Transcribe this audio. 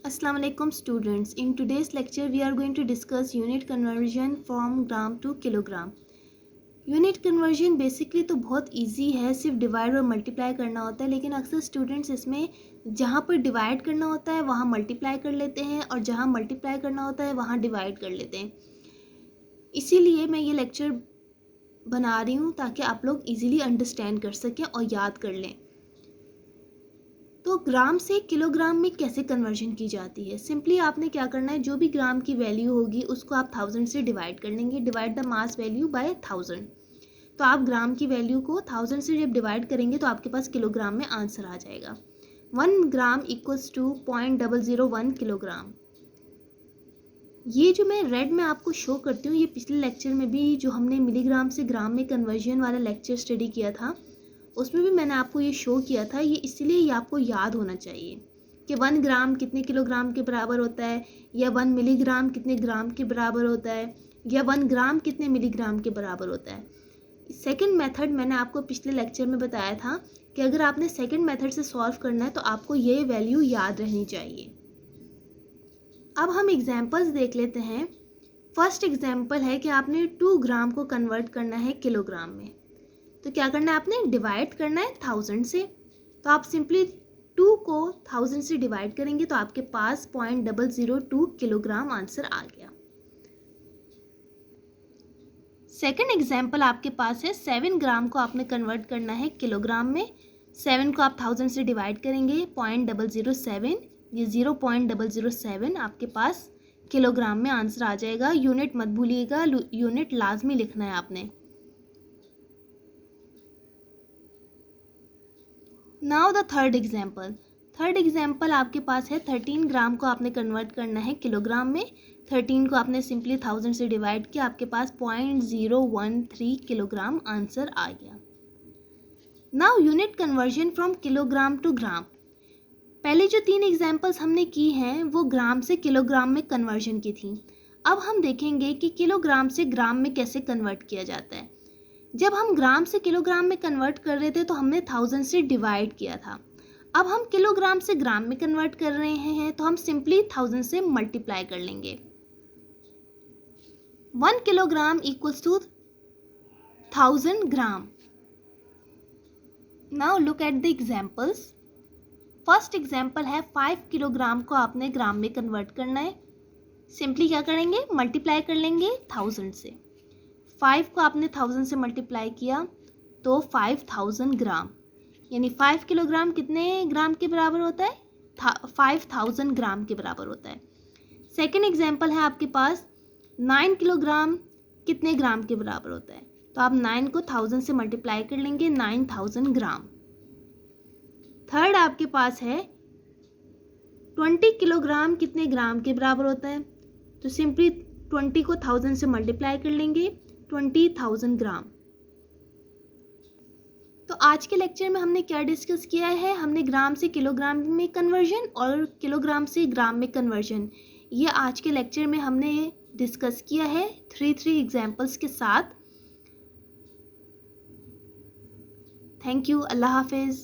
Assalamu alaikum students. In today's lecture we are going to discuss unit conversion from gram to kilogram. Unit conversion basically तो बहुत easy है, सिर्फ divide और multiply करना होता है, लेकिन अक्सर स्टूडेंट्स इसमें जहाँ पर डिवाइड करना होता है वहाँ मल्टीप्लाई कर लेते हैं और जहाँ मल्टीप्लाई करना होता है वहाँ डिवाइड कर लेते हैं। इसीलिए मैं ये लेक्चर बना रही हूँ ताकि आप लोग इजीली अंडरस्टैंड कर सकें और याद कर लें। तो ग्राम से किलोग्राम में कैसे कन्वर्जन की जाती है? सिंपली आपने क्या करना है, जो भी ग्राम की वैल्यू होगी उसको आप 1000 से डिवाइड कर लेंगे। Divide the mass value by 1000। तो आप ग्राम की वैल्यू को 1000 से जब डिवाइड करेंगे तो आपके पास किलोग्राम में आंसर आ जाएगा। 1 ग्राम इक्वल्स टू 0.001 किलोग्राम। ये जो मैं रेड में आपको शो करती हूँ, ये पिछले लेक्चर में भी जो हमने मिलीग्राम से ग्राम में कन्वर्जन वाला लेक्चर स्टडी किया था उसमें भी मैंने आपको ये शो किया था। ये इसलिए ये आपको याद होना चाहिए कि 1 ग्राम कितने किलोग्राम के बराबर होता है, या 1 मिलीग्राम कितने ग्राम के बराबर होता है, या 1 ग्राम कितने मिलीग्राम के बराबर होता है। सेकंड मेथड मैंने आपको पिछले लेक्चर में बताया था कि अगर आपने सेकंड मेथड से सॉल्व करना है तो आपको ये वैल्यू याद रहनी चाहिए। अब हम एग्जाम्पल्स देख लेते हैं। फर्स्ट एग्जाम्पल है कि आपने 2 ग्राम को कन्वर्ट करना है किलोग्राम में। तो क्या करना है, आपने डिवाइड करना है 1000 से। तो आप सिंपली 2 को 1000 से डिवाइड करेंगे तो आपके पास 0.002 किलोग्राम आंसर आ गया। सेकंड एग्जाम्पल आपके पास है 7 ग्राम को आपने कन्वर्ट करना है किलोग्राम में। 7 को आप 1000 से डिवाइड करेंगे 0.007, ये 0.007 आपके पास किलोग्राम में आंसर आ जाएगा। यूनिट मत भूलिएगा, यूनिट लाजमी लिखना है आपने। नाउ द थर्ड एग्जाम्पल आपके पास है 13 ग्राम को आपने कन्वर्ट करना है किलोग्राम में। 13 को आपने सिंपली 1000 से डिवाइड किया, आपके पास 0.013 किलोग्राम आंसर आ गया। Now unit conversion from kilogram to gram. पहले जो 3 एग्जाम्पल्स हमने की हैं वो ग्राम से किलोग्राम में कन्वर्जन की थी। अब हम देखेंगे कि किलोग्राम से ग्राम में कैसे कन्वर्ट किया जाता है। जब हम ग्राम से किलोग्राम में कन्वर्ट कर रहे थे तो हमने 1000 से डिवाइड किया था। अब हम किलोग्राम से ग्राम में कन्वर्ट कर रहे हैं तो हम सिंपली 1000 से मल्टीप्लाई कर लेंगे। 1 kilogram equals to 1000 gram. Now look at the examples. First example है 5 किलोग्राम को आपने ग्राम में कन्वर्ट करना है। सिंपली क्या करेंगे, मल्टीप्लाई कर लेंगे 1000 से। 5 को आपने 1000 से मल्टीप्लाई किया तो 5000 ग्राम, यानी 5 किलोग्राम कितने ग्राम के बराबर होता है, 5000 ग्राम के बराबर होता है। सेकेंड एग्जाम्पल है आपके पास 9 किलोग्राम कितने ग्राम के बराबर होता है। तो आप 9 को 1000 से मल्टीप्लाई कर लेंगे, 9000 ग्राम। थर्ड आपके पास है 20 किलोग्राम कितने ग्राम के बराबर होता है। तो सिंपली 20 को 1000 से मल्टीप्लाई कर लेंगे, 20,000 ग्राम। तो आज के लेक्चर में हमने क्या डिस्कस किया है, हमने ग्राम से किलोग्राम में कन्वर्जन और किलोग्राम से ग्राम में कन्वर्जन, ये आज के लेक्चर में हमने डिस्कस किया है 3 एग्जाम्पल्स के साथ। थैंक यू, अल्लाह हाफिज़।